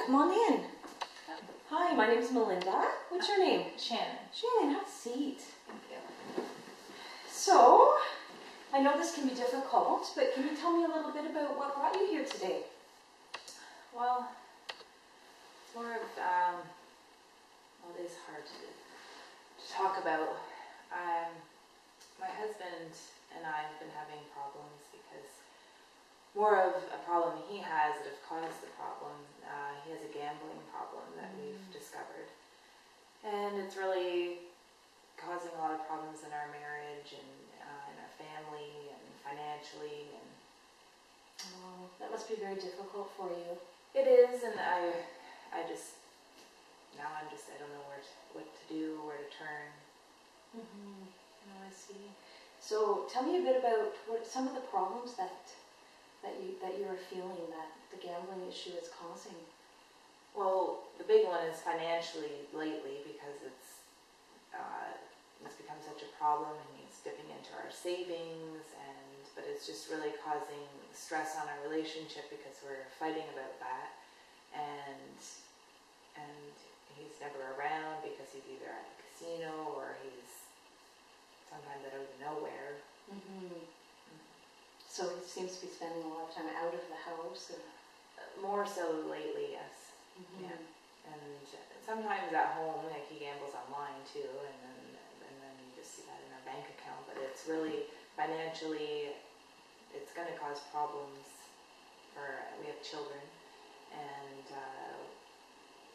come on in. Hi, my name's Melinda. What's your name? Shannon. Shannon, have a seat. Thank you. So, I know this can be difficult, but can you tell me a little bit about what brought you here today? Well, it's more of, well, it is hard to talk about. My husband and I have been having problems because more of a problem he has that have caused the problem. He has a gambling problem that we've discovered. And it's really causing a lot of problems in our marriage and in our family and financially. And Oh, that must be very difficult for you. it is, and I just, now I don't know what to do, where to turn. Oh, I see. So tell me a bit about what some of the problems that you are feeling that the gambling issue is causing. Well, the big one is financially lately because it's become such a problem, and he's dipping into our savings, but it's just really causing stress on our relationship because we're fighting about that, and he's never around because he's either at a casino or he's sometimes I don't even know where. So he seems to be spending a lot of time out of the house. And more so lately, yes. Yeah. And sometimes at home, like he gambles online too, and then you just see that in our bank account. But it's really financially, it's going to cause problems we have children, and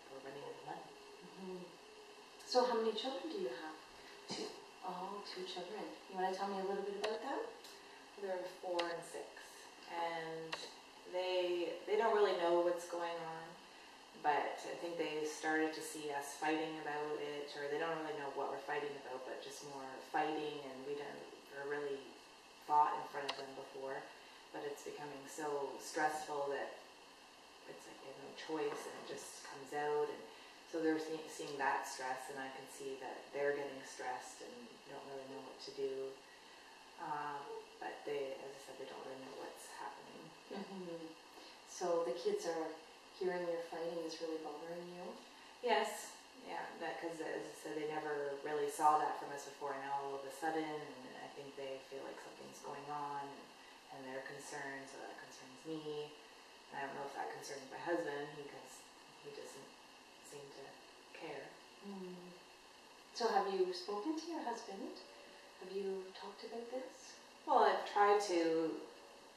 we're running out of money. So how many children do you have? 2. Oh, 2 children. You want to tell me a little bit about that? They're 4 and 6, and they don't really know what's going on, but I think they started to see us fighting about it, or they don't really know what we're fighting about, but just more fighting, and we never really fought in front of them before, but it's becoming so stressful that it's like they have no choice, and it just comes out, and so they're seeing that stress, and I can see that they're getting stressed and don't really know what to do. But they, as I said, they don't really know what's happening. So the kids are hearing your fighting is really bothering you? Yes, yeah, because as I said, they never really saw that from us before, and now all of a sudden, and I think they feel like something's going on, and they're concerned, so that concerns me. And I don't know if that concerns my husband, because he doesn't seem to care. So have you spoken to your husband? Have you talked about this? Well, I've tried to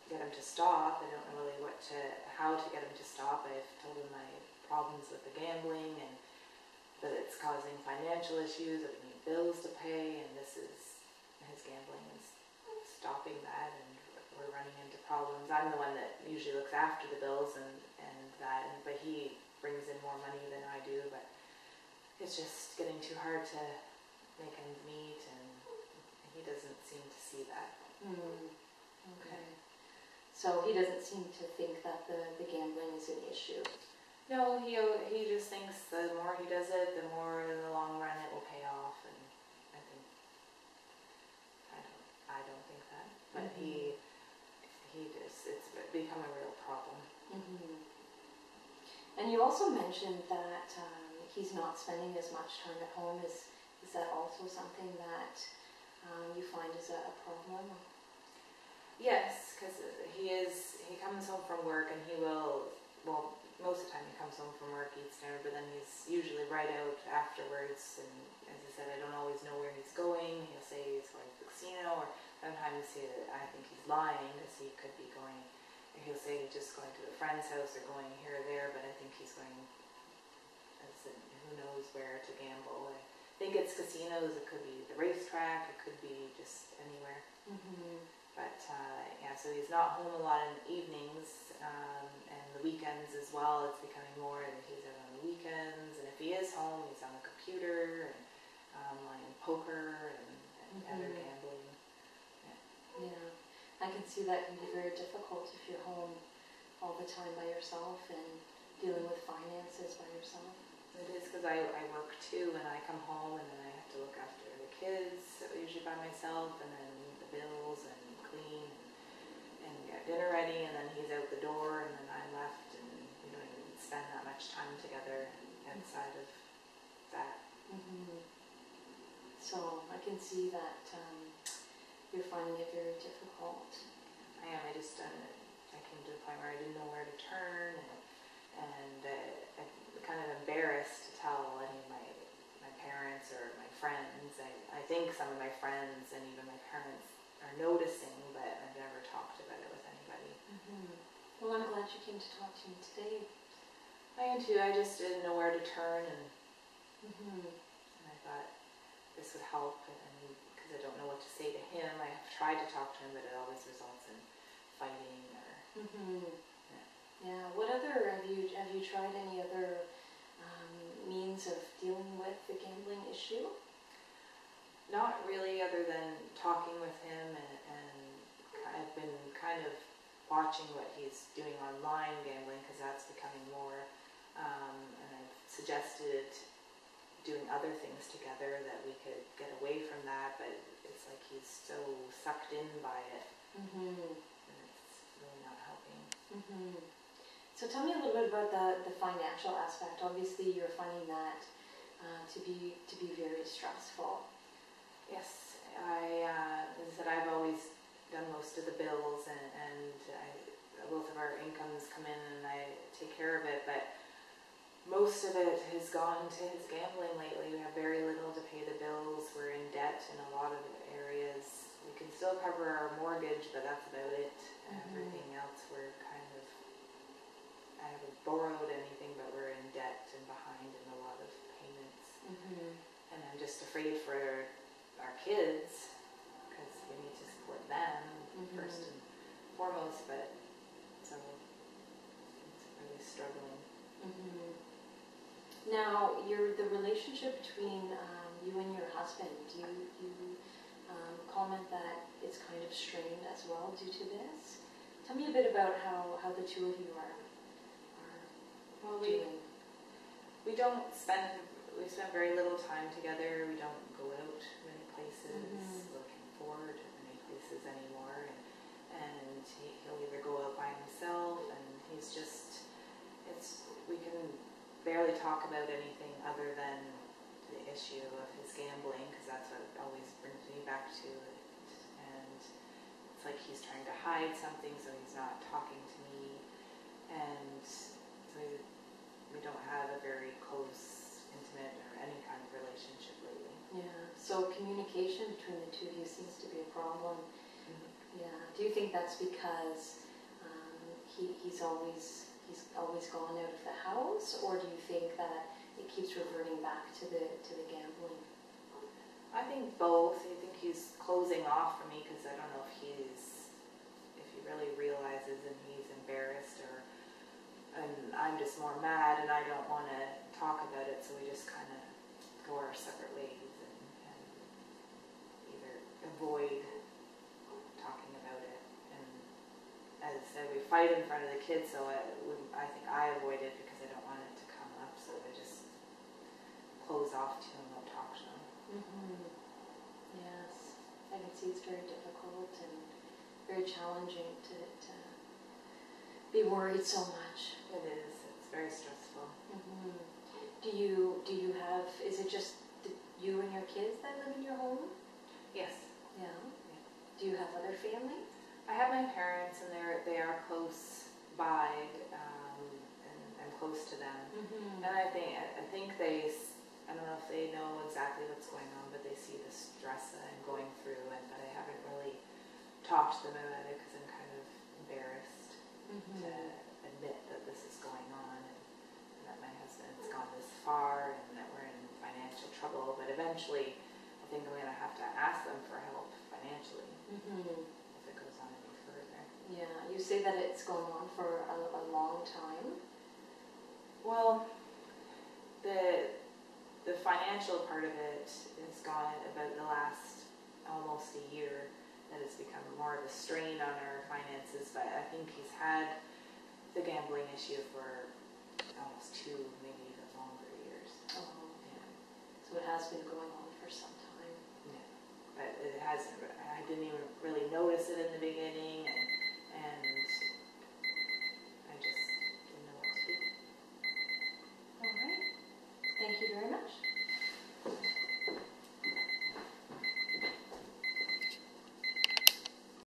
get him to stop. I don't know really how to get him to stop. I've told him my problems with the gambling, and that it's causing financial issues, that we need bills to pay, and his gambling is stopping that, and we're running into problems. I'm the one that usually looks after the bills but he brings in more money than I do, but it's just getting too hard to make ends meet, and he doesn't seem to see that. Okay. So he doesn't seem to think that the gambling is an issue? No, he just thinks the more he does it, the more in the long run it will pay off, and I don't think that, but it's become a real problem. And you also mentioned that he's not spending as much time at home. Is that also something that you find is a problem? Yes, because he comes home from work, and most of the time he comes home from work, eats dinner, but then he's usually right out afterwards, and as I said, I don't always know where he's going. He'll say he's going to the casino, or sometimes I think he's lying, because he could be going, he'll say he's just going to a friend's house or going here or there, but I think he's going, as I said, who knows where to gamble. I think it's casinos, it could be the racetrack, it could be just anywhere. But yeah, so he's not home a lot in the evenings, and the weekends as well. It's becoming more that he's out on the weekends, and if he is home, he's on the computer, and playing poker, and other gambling. Yeah, I can see that can be very difficult if you're home all the time by yourself and dealing with finances by yourself. It is, because I work too, and I come home, and then I have to look after the kids, usually by myself, and then the bills, and clean, and get dinner ready, and then he's out the door, and then I'm left, and we don't even spend that much time outside of that. So I can see that you're finding it very difficult. I am. I came to the point where I didn't know where to turn, and I'm kind of embarrassed to tell any of my parents or my friends. I think some of my friends and even my parents are noticing, but I've never talked about it with anybody. Well, I'm glad you came to talk to me today. I am too. I just didn't know where to turn, and I thought this would help, and because I don't know what to say to him. I have tried to talk to him, but it always results in fighting or. Yeah. What other have you tried any other means of dealing with the gambling issue? Not really, other than talking with him, and I've been kind of watching what he's doing online gambling, because that's becoming more, and I've suggested doing other things together that we could get away from that, but it's like he's so sucked in by it, and it's really not helping. So tell me a little bit about the financial aspect. Obviously you're finding that to be very stressful. Yes, as I said, I've always done most of the bills, and both of our incomes come in and I take care of it, but most of it has gone to his gambling lately. We have very little to pay the bills. We're in debt in a lot of areas. We can still cover our mortgage, but that's about it. Everything else we're kind of, I haven't borrowed anything, but we're in debt and behind in a lot of payments. And I'm just afraid for our kids, because we need to support them first and foremost, but so it's really struggling. Now, the relationship between you and your husband, you comment that it's kind of strained as well due to this. Tell me a bit about how the two of you are doing. We spend very little time together. We don't go out many places, looking forward to many places anymore, and he'll either go out by himself, and he's just, we can barely talk about anything other than the issue of his gambling, because that's what always brings me back to it. And it's like he's trying to hide something, so he's not talking to me. And so we don't have a very close, intimate, or any kind of relationship lately. Yeah, so communication between the two of you seems to be a problem. Yeah. Do you think that's because he's always gone out of the house, or do you think that it keeps reverting back to the gambling? I think both. I think he's closing off for me, because I don't know if he really realizes and he's embarrassed, and I'm just more mad and I don't want to talk about it, so we just kind of go our separate ways and either avoid talking about it. And as I said, we fight in front of the kids, so I think I avoid it because I don't want it to come up, so I just close off to them, won't talk to them. Yes, I can see it's very difficult and very challenging to be worried so much. It is. It's very stressful. Do you have, is it just you and your kids that live in your home? Yes. Yeah. Do you have other family? I have my parents, and they are close by, and I'm close to them. And I think they, I don't know if they know exactly what's going on, but they see the stress that I'm going through, but I haven't really talked to them about it because I'm kind of embarrassed to admit that this is going on, and that my husband's gone this far, and that we're in financial trouble. But eventually, I think I'm going to have to ask them for help financially if it goes on any further. Yeah, you say that it's going on for a long time. Well, the financial part of it has gone about the last almost a year. That has become more of a strain on our finances, but I think he's had the gambling issue for almost 2, maybe even longer years. Oh, yeah. So it has been going on for some time. Yeah, but it hasn't. I didn't even really notice it in the beginning,